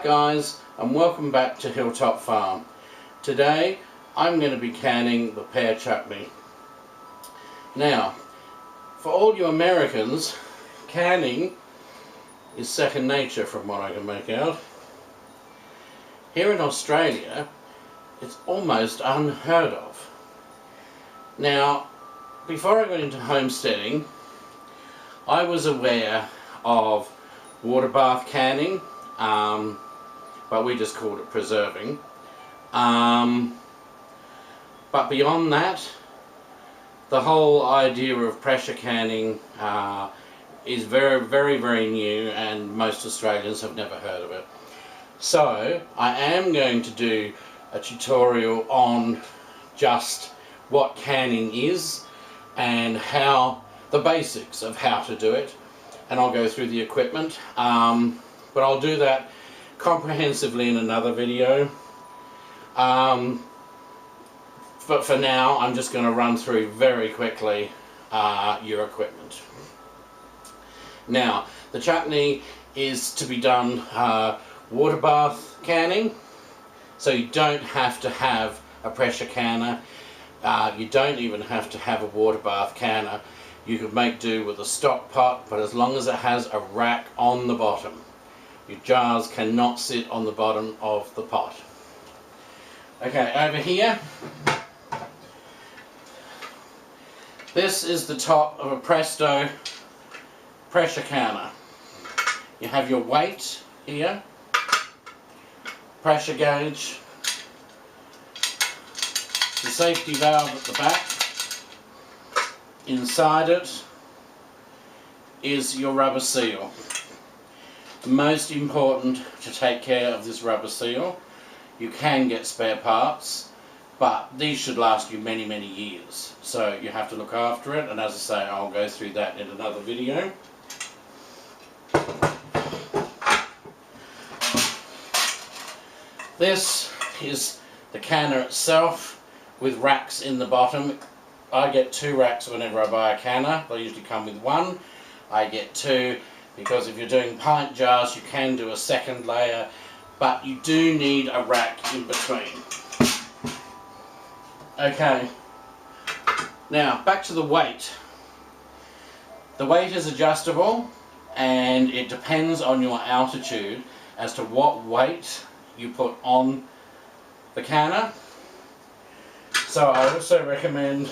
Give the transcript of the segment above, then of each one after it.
Hi guys, and welcome back to Hilltop Farm. Today I'm going to be canning the pear chutney. Now, for all you Americans, canning is second nature from what I can make out. Here in Australia, it's almost unheard of. Now, before I got into homesteading, I was aware of water bath canning, but we just called it preserving. But beyond that, the whole idea of pressure canning is very new, and most Australians have never heard of it. So I am going to do a tutorial on just what canning is and how the basics of how to do it, and I'll go through the equipment, but I'll do that comprehensively in another video. But for now I'm just going to run through very quickly your equipment. Now, the chutney is to be done water bath canning, so you don't have to have a pressure canner. You don't even have to have a water bath canner. You could make do with a stock pot, but as long as it has a rack on the bottom. Your jars cannot sit on the bottom of the pot. Okay, over here, this is the top of a Presto pressure canner. You have your weight here, pressure gauge, the safety valve at the back. Inside it is your rubber seal. Most important to take care of this rubber seal. You can get spare parts, but these should last you many years, so you have to look after it, and as I say, I'll go through that in another video. This is the canner itself with racks in the bottom. I get 2 racks whenever I buy a canner. They usually come with 1. I get 2 because if you're doing pint jars you can do a second layer, but you do need a rack in between. Okay, now back to the weight. The weight is adjustable, and it depends on your altitude as to what weight you put on the canner. So I also recommend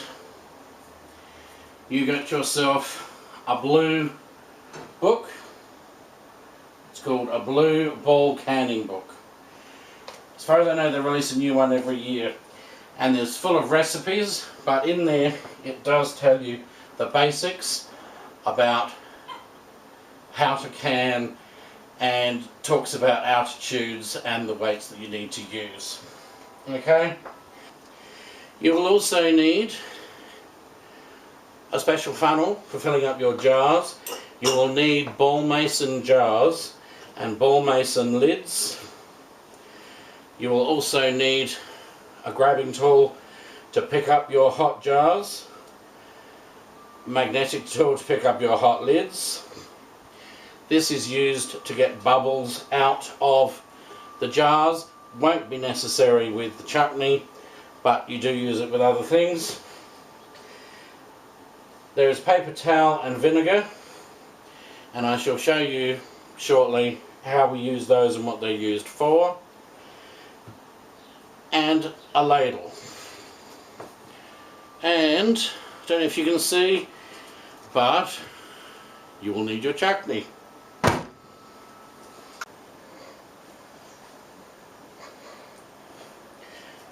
you get yourself a blue book. It's called a blue ball canning book. As far as I know, they release a new one every year, and it's full of recipes, but in there it does tell you the basics about how to can, and talks about altitudes and the weights that you need to use. Okay? You will also need a special funnel for filling up your jars. You will need ball mason jars and ball mason lids. You will also need a grabbing tool to pick up your hot jars, magnetic tool to pick up your hot lids. This is used to get bubbles out of the jars. Won't be necessary with the chutney, but you do use it with other things. There is paper towel and vinegar, and I shall show you shortly how we use those and what they're used for. And a ladle. And I don't know if you can see, but you will need your chutney.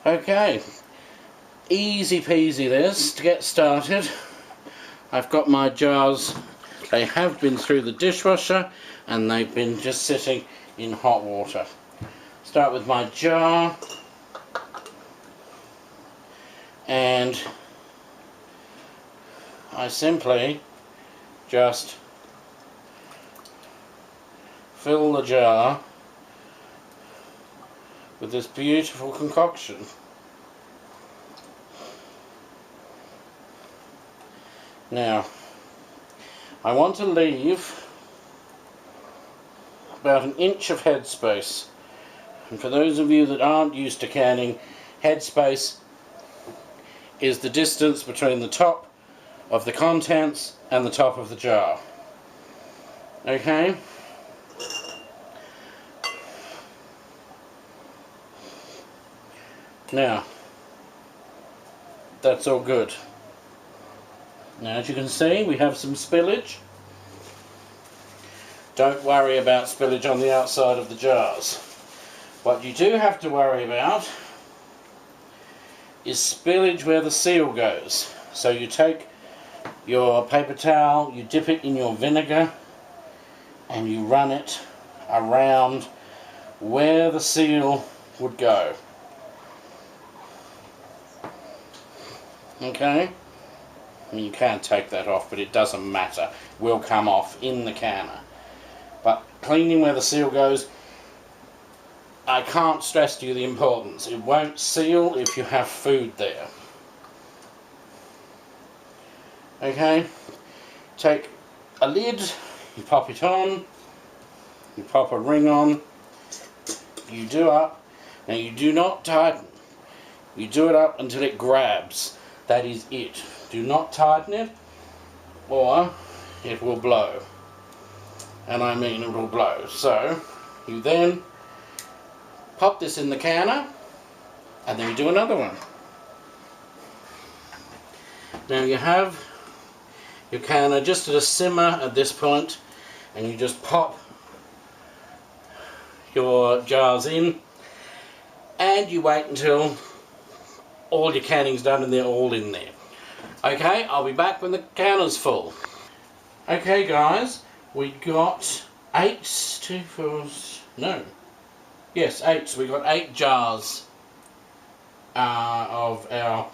Okay, easy peasy this to get started. I've got my jars. They have been through the dishwasher and they've been just sitting in hot water. Start with my jar, and I simply just fill the jar with this beautiful concoction. Now, I want to leave about an inch of headspace And for those of you that aren't used to canning, headspace is the distance between the top of the contents and the top of the jar. Okay? Now, that's all good. Now, as you can see, we have some spillage. Don't worry about spillage on the outside of the jars. What you do have to worry about is spillage where the seal goes. So you take your paper towel, you dip it in your vinegar, and you run it around where the seal would go. Okay? I mean, you can take that off, but it doesn't matter. It will come off in the canner. But cleaning where the seal goes, I can't stress to you the importance. It won't seal if you have food there. Okay? Take a lid, you pop it on, you pop a ring on, you do up. Now you do not tighten. You do it up until it grabs. That is it. Do not tighten it or it will blow. And I mean it will blow. So you then pop this in the canner and then you do another one. Now you have your canner just at a simmer at this point, and you just pop your jars in and you wait until all your canning's done and they're all in there. Okay, I'll be back when the canner's full. Okay guys, we got 8 we got 8 jars of our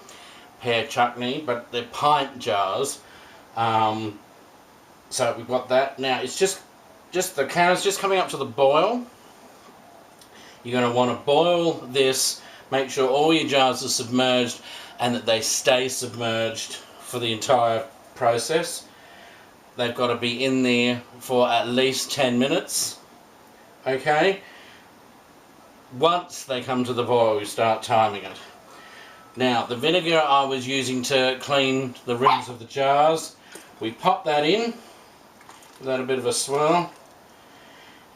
pear chutney, but they're pint jars. So we've got that. Now it's just the canner's just coming up to the boil. You're going to want to boil this, make sure all your jars are submerged and that they stay submerged for the entire process. They've got to be in there for at least 10 minutes. Okay? Once they come to the boil, we start timing it. Now, the vinegar I was using to clean the rims of the jars, we pop that in, give that a bit of a swirl,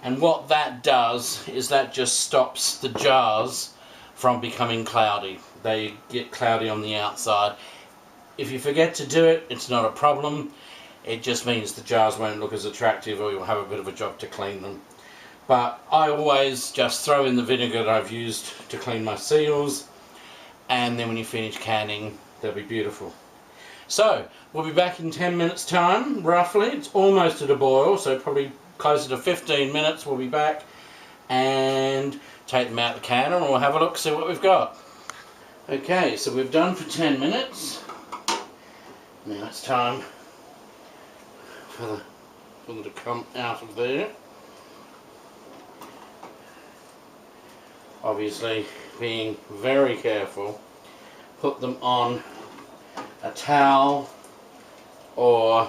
and what that does is that just stops the jars from becoming cloudy. They get cloudy on the outside. If you forget to do it, it's not a problem. It just means the jars won't look as attractive, or you'll have a bit of a job to clean them. But I always just throw in the vinegar that I've used to clean my seals, and then when you finish canning, they'll be beautiful. So, we'll be back in 10 minutes time, roughly. It's almost at a boil, so probably closer to 15 minutes we'll be back, and take them out the canner and we'll have a look, see what we've got. Okay, so we've done for 10 minutes. Now it's time for them to come out of there. Obviously, being very careful, put them on a towel or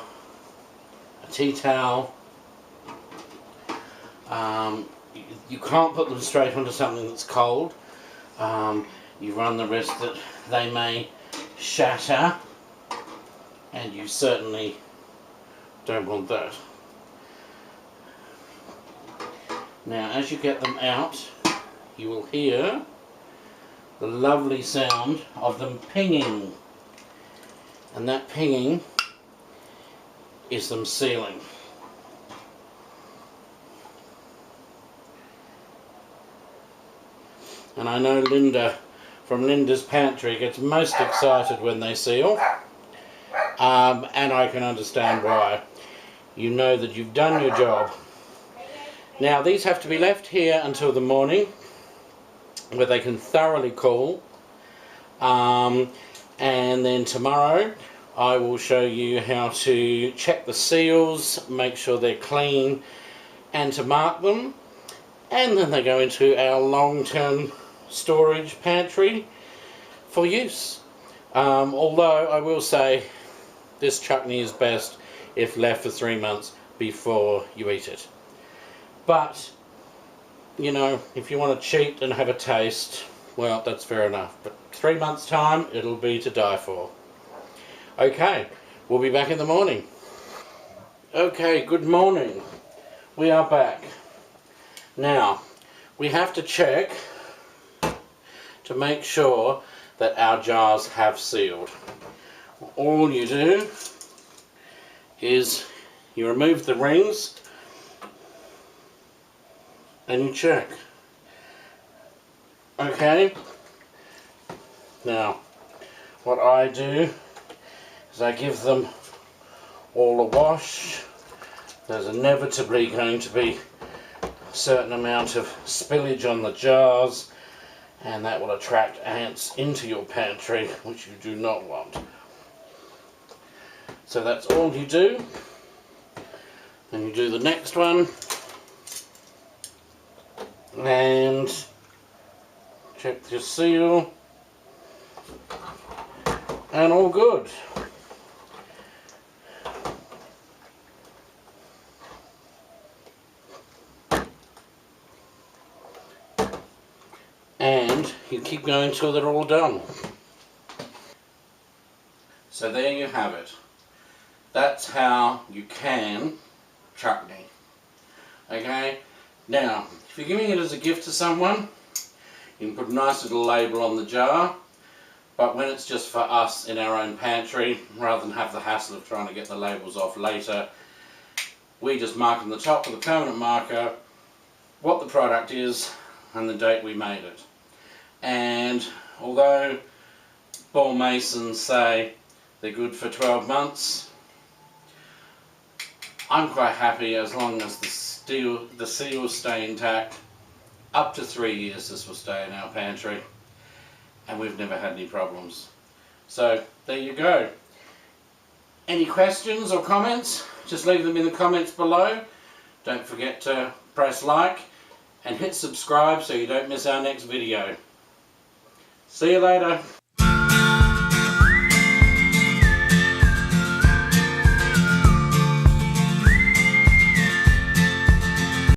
a tea towel. You can't put them straight onto something that's cold. You run the risk that they may shatter, and you certainly don't want that. Now, as you get them out, you will hear the lovely sound of them pinging, and that pinging is them sealing. And I know Linda from Linda's Pantry gets most excited when they seal, and I can understand why. You know that you've done your job. Now these have to be left here until the morning, where they can thoroughly cool, and then tomorrow I will show you how to check the seals, make sure they're clean, and to mark them, and then they go into our long-term storage pantry for use. Although I will say this chutney is best if left for 3 months before you eat it. But you know, if you want to cheat and have a taste, well, that's fair enough. But 3 months' time, it'll be to die for. Okay, we'll be back in the morning. Okay, good morning. We are back. Now, we have to check to make sure that our jars have sealed. All you do is you remove the rings and you check. Okay? Now, what I do is I give them all a wash. There's inevitably going to be a certain amount of spillage on the jars, and that will attract ants into your pantry, which you do not want. So that's all you do. Then you do the next one and check your seal, and all good. And you keep going till they're all done. So there you have it. That's how you can chutney. Okay? Now, if you're giving it as a gift to someone, you can put a nice little label on the jar, but when it's just for us in our own pantry, rather than have the hassle of trying to get the labels off later, we just mark on the top with a permanent marker what the product is and the date we made it. And although ball masons say they're good for 12 months, I'm quite happy as long as the seals stay intact. Up to 3 years this will stay in our pantry, and we've never had any problems. So there you go. Any questions or comments? Just leave them in the comments below. Don't forget to press like and hit subscribe so you don't miss our next video. See you later.